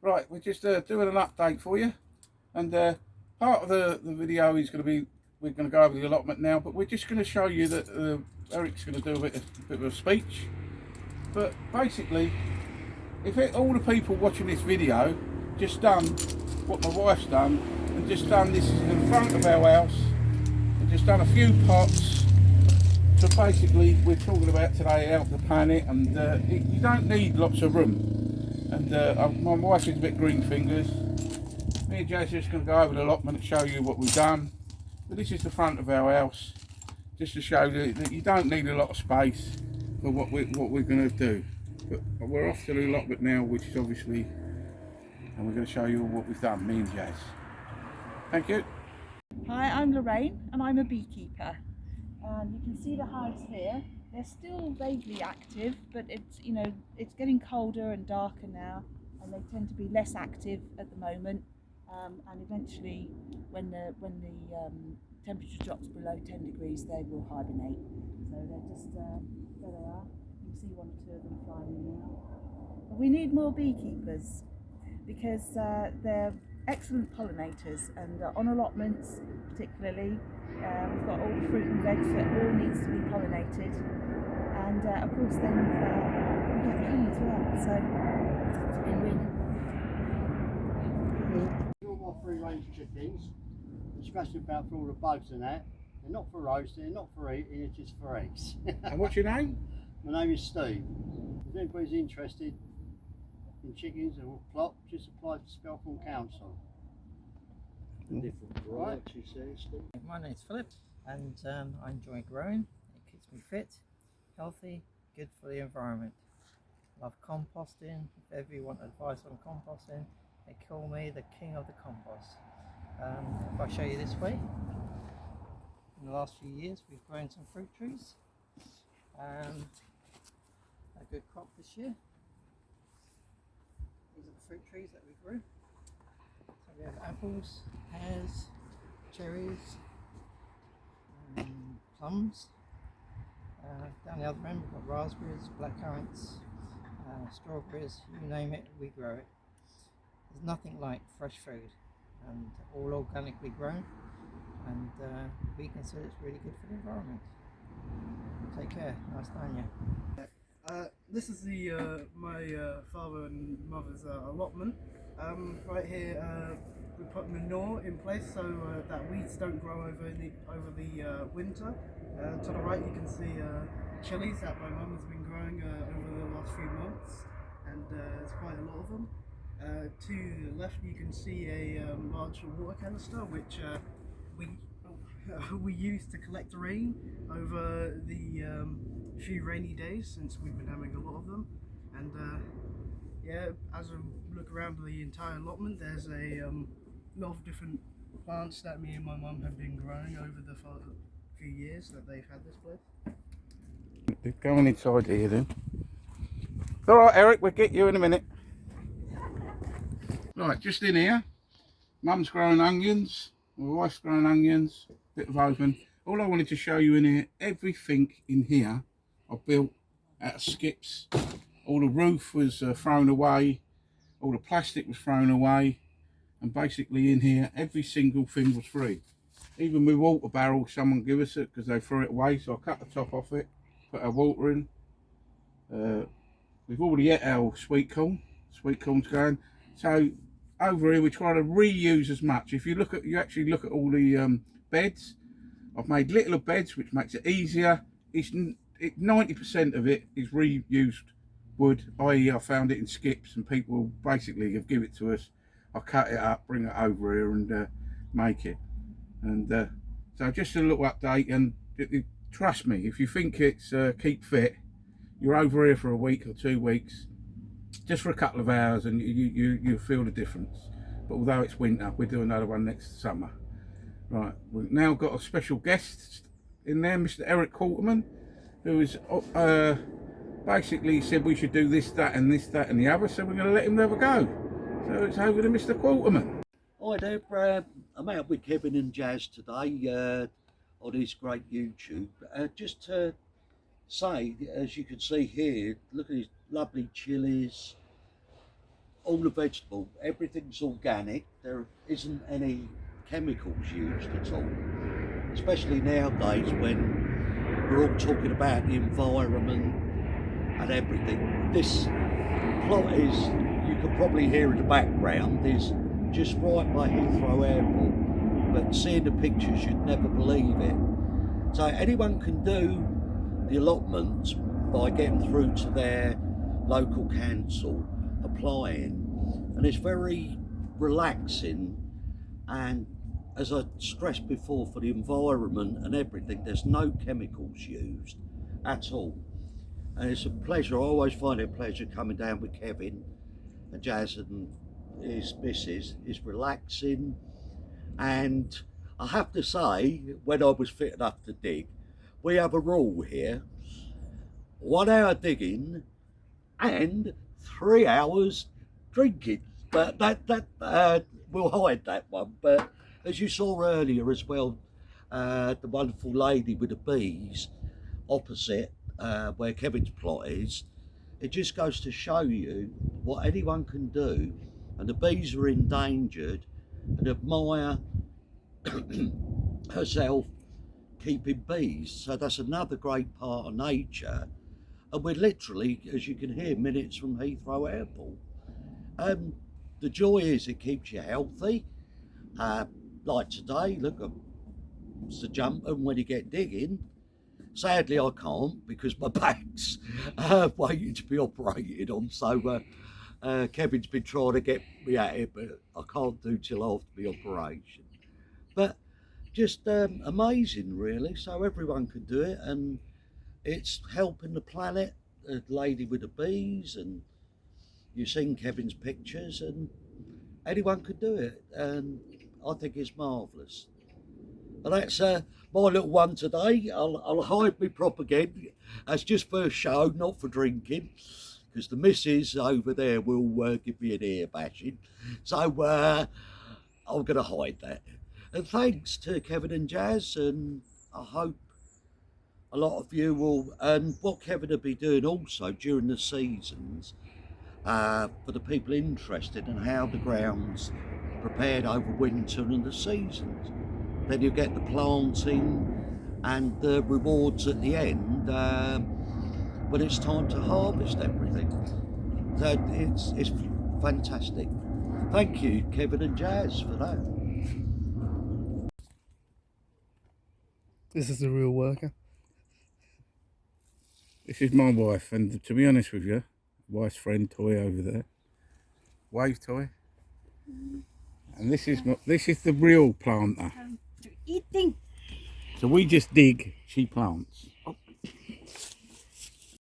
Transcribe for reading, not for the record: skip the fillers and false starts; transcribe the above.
Right, we're just doing an update for you, and part of the video is going to be, we're going to go over the allotment now, but we're just going to show you that Eric's going to do a bit of a speech. But basically, if all the people watching this video just done what my wife's done, and just done this in front of our house, and just done a few pots, so basically we're talking about today out the planet, and you don't need lots of room. And my wife is a bit green fingers. Me and Jazz are just going to go over the allotment and show you what we've done. But this is the front of our house, just to show you that you don't need a lot of space for what we're going to do. But we're off to the allotment now, which is obviously, and we're going to show you what we've done, me and Jazz. Thank you. Hi, I'm Lorraine and I'm a beekeeper. And you can see the hives here. They're still vaguely active, but it's it's getting colder and darker now, and they tend to be less active at the moment. And eventually, when the temperature drops below 10 degrees, they will hibernate. So they're just there they are. You can see one or two of them flying in now. But we need more beekeepers because they're excellent pollinators, and on allotments particularly, we've got all the fruit and veg that all needs to be pollinated, and of course then we get the honey as well, so it's a win-win. All my free range chickens, scratching about for all the bugs and that. They're not for roasting, they're not for eating, it's just for eggs. And what's your name? My name is Steve. If anybody's interested in chickens or plot, just apply to Spelthorne Council. Different varieties there, Steve. My name's Philip, and I enjoy growing. It keeps me fit, healthy, good for the environment. Love composting. If ever you want advice on composting, they call me the king of the compost. If I show you this way, in the last few years we've grown some fruit trees. A good crop this year. These are the fruit trees that we grew. So we have apples, pears, cherries, plums. Down the other end we've got raspberries, blackcurrants, strawberries, you name it, we grow it. There's nothing like fresh food, and all organically grown, and we consider it's really good for the environment. Take care, nice knowing you. This is my father and mother's allotment. Right here we put manure in place so that weeds don't grow over the winter. To the right you can see chilies that my mum has been growing over the last few months, and there's quite a lot of them. To the left you can see a large water canister which we use to collect rain over the few rainy days since we've been having a lot of them. And yeah, as I look around the entire allotment, there's a lot of different plants that me and my mum have been growing over the few years that they've had this place. They're going inside here then. All right, Eric, we'll get you in a minute. Right, just in here, Mum's growing onions, my wife's growing onions, bit of open. All I wanted to show you in here, everything in here I built out of skips. All the roof was thrown away, all the plastic was thrown away, and basically in here every single thing was free. Even my water barrel, someone gave us it because they threw it away, so I cut the top off it, put our water in. We've already ate our sweet corn's going. So over here we try to reuse as much. If you actually look at all the beds, I've made littler beds which makes it easier. 90% of it is reused wood, i.e. I found it in skips and people basically have given it to us. I cut it up, bring it over here and make it. And so just a little update, and trust me, if you think it's keep fit, you're over here for a week or 2 weeks, just for a couple of hours, and you feel the difference. But although it's winter, we'll do another one next summer. Right, we've now got a special guest in there, Mr. Eric Quarterman, who is basically said we should do this, that and the other, so we're going to let him have a go. So it's over to Mr. Quarterman. Hi there, I'm out with Kevin and Jazz today on this great YouTube. Just to say, as you can see here, look at these lovely chilies, all the vegetable, everything's organic. There isn't any chemicals used at all. Especially nowadays when we're all talking about the environment and everything. This plot is, you could probably hear in the background, is just right by Heathrow Airport. But seeing the pictures, you'd never believe it. So anyone can do the allotments by getting through to their local council, applying, and it's very relaxing. And as I stressed before, for the environment and everything, there's no chemicals used at all. And it's a pleasure. I always find it a pleasure coming down with Kevin and Jazz and his missus. It's relaxing. And I have to say, when I was fit enough to dig, we have a rule here: 1 hour digging and 3 hours drinking. But we'll hide that one. But as you saw earlier as well, the wonderful lady with the bees opposite where Kevin's plot is, it just goes to show you what anyone can do. And the bees are endangered, and admire herself keeping bees. So that's another great part of nature. And we're literally, as you can hear, minutes from Heathrow Airport. The joy is it keeps you healthy. Like today, look, it's the jumper when you get digging. Sadly, I can't because my back's waiting to be operated on. So Kevin's been trying to get me at it, but I can't do till after the operation. But just amazing, really. So everyone can do it, and it's helping the planet. The lady with the bees, and you've seen Kevin's pictures, and anyone could do it, and I think it's marvellous. And that's my little one today. I'll hide my prop again. That's just for a show, not for drinking, because the missus over there will give me an ear bashing. So I'm going to hide that. And thanks to Kevin and Jazz, and I hope a lot of you will, and what Kevin will be doing also during the seasons, for the people interested in how the ground's prepared over winter and the seasons. Then you get the planting and the rewards at the end when it's time to harvest everything. So it's fantastic. Thank you, Kevin and Jazz, for that. This is the real worker. This is my wife, and to be honest with you, wife's friend Toy over there. Wave, Toy. And this is the real planter. Eating. So we just dig, she plants.